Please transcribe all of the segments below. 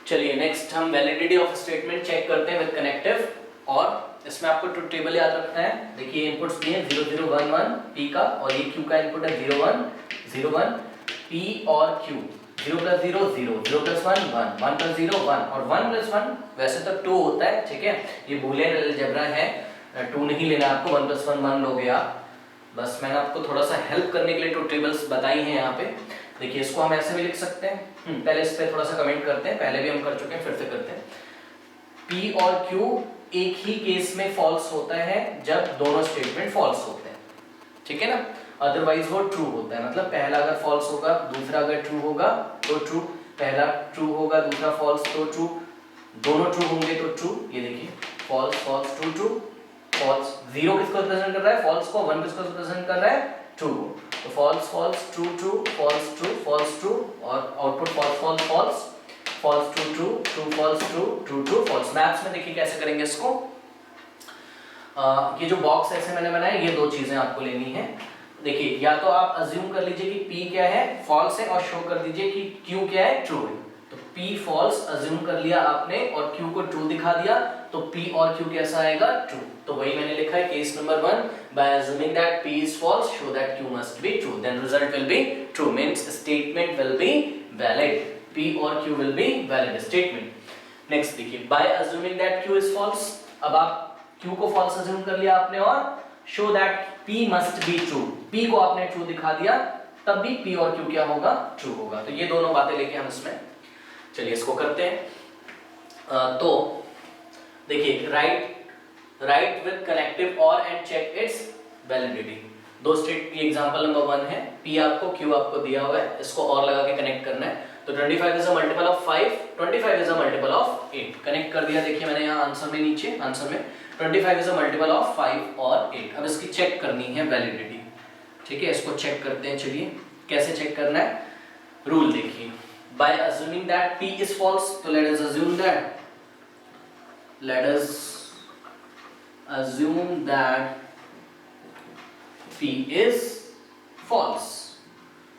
चलिए नेक्स्ट हम validity of statement check करते हैं विद कनेक्टिव, और इसमें आपको ट्रुथ टेबल याद रखना है। देखिए इनपुट्स दिए हैं 0 0 1 1 p का, और ये q का इनपुट है 0 1 0 1 p और q 0 + 0 0 0 + 1 1 1 + 0 1 और 1 + 1 वैसे तो 2 होता है, ठीक है। ये बूलियन अलजेब्रा है, 2 नहीं लेना आपको, 1 + 1 1 लोगे आप। बस मैंने आपको थोड़ा सा हेल्प करने के लिए ट्रुथ टेबल्स बताई हैं यहाँ पे। देखिए इसको हम ऐसे भी लिख सकते हैं, पहले इस पे थोड़ा सा कमेंट करते हैं, पहले भी हम कर चुके हैं, फिर से करते हैं। p और q एक ही केस में फॉल्स होता है जब दोनों स्टेटमेंट फॉल्स होते हैं, ठीक है ना। अदरवाइज वो ट्रू होता है, मतलब पहला अगर फॉल्स होगा दूसरा अगर ट्रू होगा तो ट्रू, पहला ट्रू होगा दूसरा फॉल्स तो ट्रू, दोनों ट्रू होंगे तो ट्रू। ये देखिए false false true true, false 0 किसको रिप्रेजेंट कर रहा है, फॉल्स को, 1 किसको रिप्रेजेंट कर रहा है, ट्रू को। तो false false true true, false true false true, और output false false false, false true true, true false true, true true false. Maths में देखिए कैसे करेंगे इसको। ये जो बॉक्स ऐसे मैंने बनाया, ये दो चीजें आपको लेनी है। देखिए या तो आप अज्यूम कर लीजिए कि p क्या है, फॉल्स है, और शो कर दीजिए कि q क्या है, ट्रू है। तो p फॉल्स अज्यूम कर लिया आपने और q को ट्रू दिखा दिया, तो p और q कैसा आएगा, ट्रू। तो वही मैंने लिखा है case number 1, by assuming that p is false show that q must be true, then result will be true, means statement will be valid, p और q will be valid statement। Next देखिए by assuming that q is false, अब आप q को false assume कर लिया आपने, और show that p must be true, p को आपने ट्रू दिखा दिया, तब भी p और q क्या होगा, ट्रू होगा। तो ये दोनों बातें लेके हम इसमें, चलिए इसको करते हैं। तो देखिए राइट विद कनेक्टिव और एंड चेक इट्स वैलिडिटी। दो स्टेट की एग्जांपल नंबर 1 है, p आपको q आपको दिया हुआ है, इसको और लगा के कनेक्ट करना है। तो 25 is a multiple of 5, 25 is a multiple of 8, connect कर दिया। देखिए मैंने यहाँ आंसर में, नीचे आंसर में 25 इज अ मल्टीपल ऑफ 5 और 8। अब इसकी चेक करनी है वैलिडिटी, ठीक है। इसको चेक करते हैं, चलिए कैसे चेक करना है। रूल देखिए, by assuming that p is false, तो let us assume that p is false.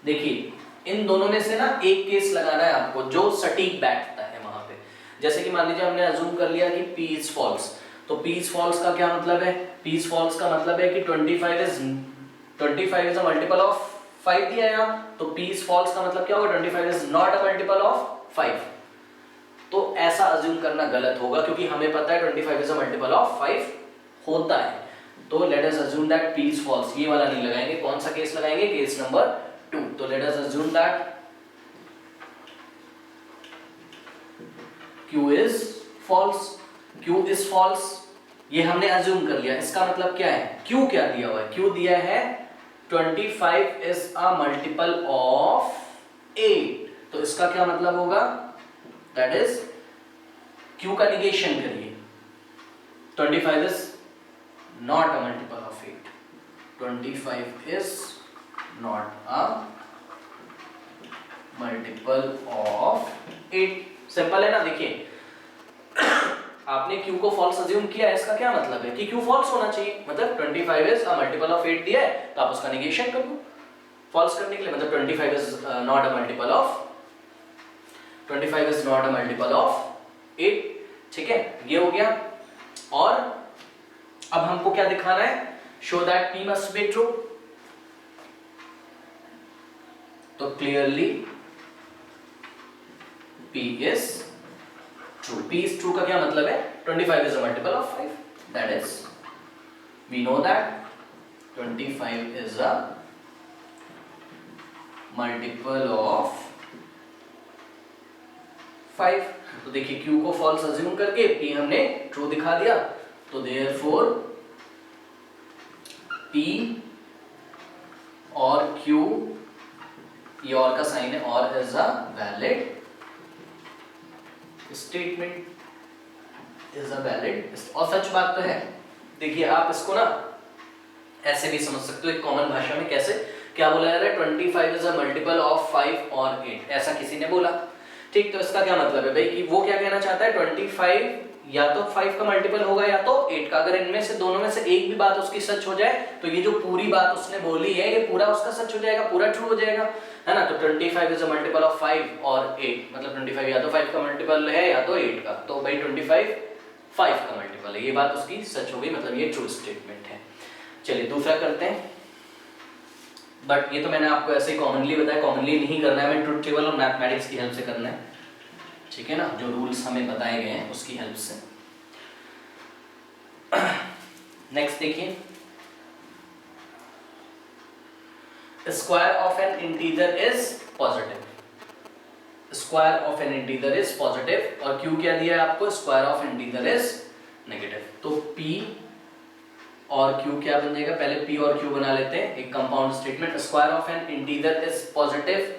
देखिए इन दोनों में से ना एक केस लगाना है आपको जो सटीक बैठता है वहां पे। जैसे कि मान लीजिए हमने अज्यूम कर लिया कि p इज फॉल्स, तो p इज फॉल्स का क्या मतलब है, p इज फॉल्स का मतलब है कि 25 इज अ मल्टीपल ऑफ 5 दिया है यहाँ, तो p इज फॉल्स का मतलब क्या होगा, 25 is not a multiple of 5। तो ऐसा अज्यूम करना गलत होगा, क्योंकि हमें पता है 25 इज अ मल्टीपल ऑफ 5 होता है। तो let us assume that p is false, ये वाला नहीं लगाएंगे, कौन सा केस लगाएंगे, केस नंबर 2। तो let us assume that q is false, q is false, ये हमने अज्यूम कर लिया। इसका मतलब क्या है, q क्या दिया हुआ है, q दिया है 25 इज अ मल्टीपल ऑफ 8, तो इसका क्या मतलब होगा, दैट इज q का निगेशन करिए, 25 is not a multiple of 8, 25 is not a multiple of 8। Simple है ना। देखिए आपने q को फॉल्स अज्यूम किया है, इसका क्या मतलब है कि q फॉल्स होना चाहिए, मतलब 25 इज अ मल्टीपल ऑफ 8 दिया है तो आप उसका निगेशन कर दो फॉल्स करने के लिए, मतलब 25 is not a multiple of 8, ठीक है, ये हो गया। और अब हमको क्या दिखाना है, show that p must be true. तो clearly p is true, p is true का क्या मतलब है, 25 is a multiple of 5, that is we know that 25 is a multiple of 5। तो देखिए q को फॉल्स अज्यूम करके p हमने ट्रू दिखा दिया, तो देयरफॉर p और q, ये और का साइन है, और is a valid statement, is a valid. और सच बात तो है। देखिए आप इसको ना ऐसे भी समझ सकते हो एक कॉमन भाषा में, कैसे, क्या बोला जा रहा है, 25 इज अ मल्टीपल ऑफ 5 और 8, ऐसा किसी ने बोला, ठीक। तो इसका क्या मतलब है भाई कि वो क्या कहना चाहता है, 25 या तो 5 का मल्टीपल होगा या तो 8 का। अगर इनमें से दोनों में से एक भी बात उसकी सच हो जाए तो ये जो पूरी बात उसने बोली है ये पूरा उसका सच हो जाएगा, पूरा ट्रू हो जाएगा, है ना। तो 25 इज अ मल्टीपल ऑफ 5 और 8, मतलब 25 या तो 5 का मल्टीपल है या तो 8 का, तो भाई 25 5 का मल्टीपल है, ये बात उसकी सच हो गई, मतलब ये ट्रू स्टेटमेंट है। चलिए दूसरा करते हैं, बट ये तो मैंने आपको ऐसे ही कॉमनली बताया, कॉमनली नहीं करना है, हमें ट्रुथ टेबल और मैथमेटिक्स की हेल्प से करना है, ठीक है ना, जो रूल्स हमें बताए गए हैं उसकी हेल्प से। नेक्स्ट देखिए, square of an integer is positive, square of an integer is positive, और क्यू क्या दिया है आपको, square of integer is negative. तो P और Q क्या बन जाएगा, पहले P और Q बना लेते हैं, एक compound statement, square of an integer is positive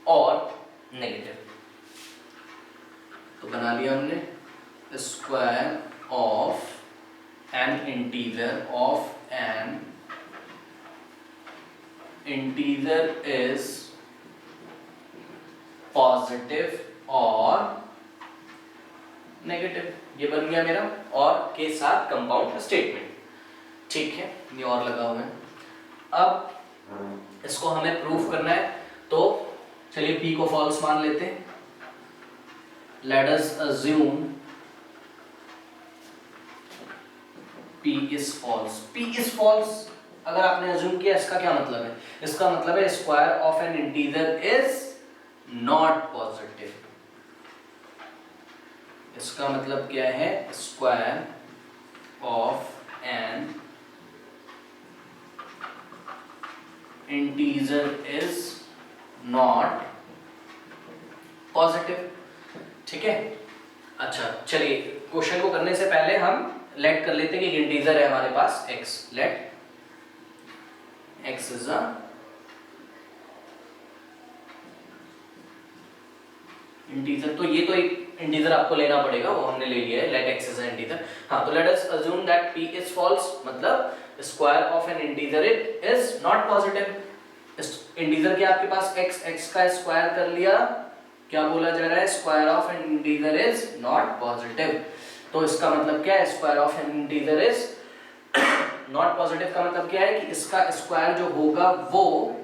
और नेगेटिव। तो बना लिया हमने, square of an integer of an integer is positive और नेगेटिव, ये बन गया मेरा, और के साथ कंपाउंड स्टेटमेंट, ठीक है, ये और लगा हुआ है। अब इसको हमें प्रूफ करना है, तो चलिए P को फॉल्स मान लेते हैं। Let us assume P is false. P is false अगर आपने assume किया, इसका क्या मतलब है, इसका मतलब है square of an integer is not positive। इसका मतलब क्या है, square of an integer is not positive, ठीक है। अच्छा चलिए, क्वेश्चन को करने से पहले हम लेट कर लेते हैं कि इंटीजर है हमारे पास x, let x is a integer, तो ये तो एक इंटीजर आपको लेना पड़ेगा, वो हमने ले लिया है, let x is a integer. हाँ, तो let us assume that p is false, मतलब square of an integer it is not positive. Integer क्या आपके पास x का स्क्वायर कर लिया, क्या बोला जा रहा है, square of an integer is not positive. तो इसका मतलब क्या है, square of an integer is not positive का मतलब क्या है कि इसका स्क्वायर जो होगा वो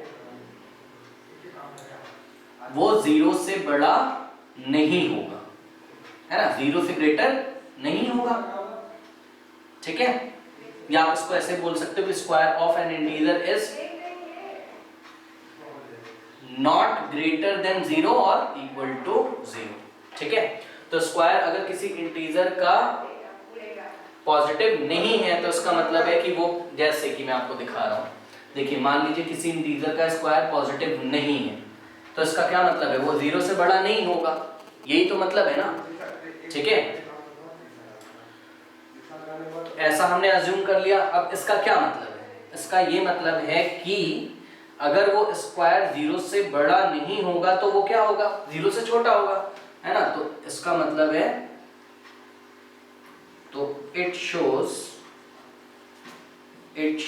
0 से बड़ा नहीं होगा, है ना, 0 से ग्रेटर नहीं होगा, ठीक है। या आप इसको ऐसे बोल सकते हो कि square of an integer is not greater than 0 और इक्वल टू 0, ठीक है। तो स्क्वायर अगर किसी इंटीजर का पॉजिटिव नहीं है तो इसका मतलब है कि वो, जैसे कि मैं आपको दिखा रहा हूं, देखिए मान लीजिए किसी इंटीजर का स्क्वायर पॉजिटिव नहीं है, तो इसका क्या मतलब है, वो 0 से बड़ा नहीं होगा, यही तो मतलब है ना, ठीक है। ऐसा हमने अज्यूम कर लिया। अब इसका क्या मतलब है, इसका ये मतलब है कि अगर वो स्क्वायर 0 से बड़ा नहीं होगा तो वो क्या होगा, 0 से छोटा होगा, है ना। तो इसका मतलब है, तो it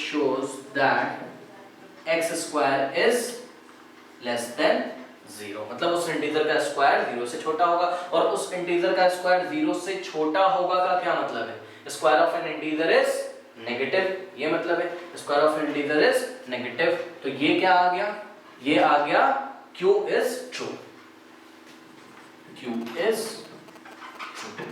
shows that x square is less than 0, मतलब उस इंटीजर का स्क्वायर 0 से छोटा होगा, और उस इंटीजर का स्क्वायर 0 से छोटा होगा का क्या मतलब है, square of an integer is negative, ये मतलब है, square of integer is negative. तो ये क्या आ गया, ये आ गया Q is true, Q is true,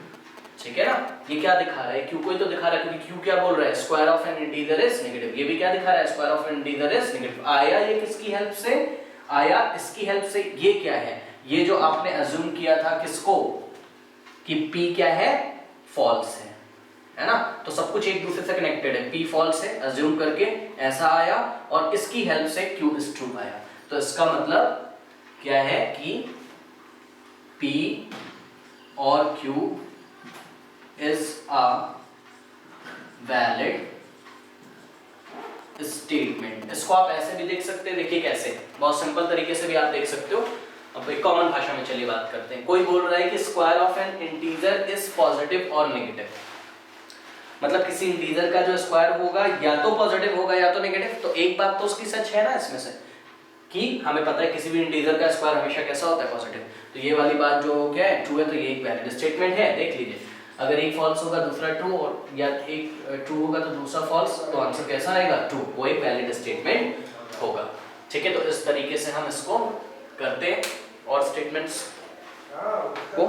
ठीक है ना। ये क्या दिखा रहा है, Q को ही तो दिखा रहा है, क्योंकि Q क्या बोल रहा है, square of an integer is negative, ये भी क्या दिखा रहा है, square of an integer is negative. आया ये किसकी हेल्प से, आया इसकी हेल्प से। ये क्या है, ये जो आपने अज्यूम किया था किसको, कि P क्या है, फॉल्स है ना। तो सब कुछ एक दूसरे से कनेक्टेड है, P फॉल्स है अज्यूम करके ऐसा आया, और इसकी हेल्प से Q इज ट्रू आया। तो इसका मतलब क्या है कि P और Q is a valid statement. इसको आप ऐसे भी देख सकते हैं, देखिए कैसे, बहुत सिंपल तरीके से भी आप देख सकते हो। अब एक कॉमन भाषा में चलिए बात करते हैं। कोई बोल रहा है कि square of an integer is positive और नेगेटिव, मतलब किसी इंटीजर का जो स्क्वायर होगा या तो पॉजिटिव होगा या तो नेगेटिव। तो एक बात तो उसकी सच है ना इसमें से, कि हमें पता है किसी भी इंटीजर का स्क्वायर हमेशा कैसा होता है, पॉजिटिव। तो ये वाली बात जो क्या है, ट्रू है, तो ये एक वैलिड स्टेटमेंट है, देख लीजिए। अगर एक फॉल्स होगा दूसरा ट्रू, और या एक ट्रू होगा तो दूसरा फॉल्स, तो आंसर कैसा आएगा? ट्रू। वो एक वैलिड स्टेटमेंट होगा। ठीक है, तो इस तरीके से हम इसको करते हैं और स्टेटमेंट्स को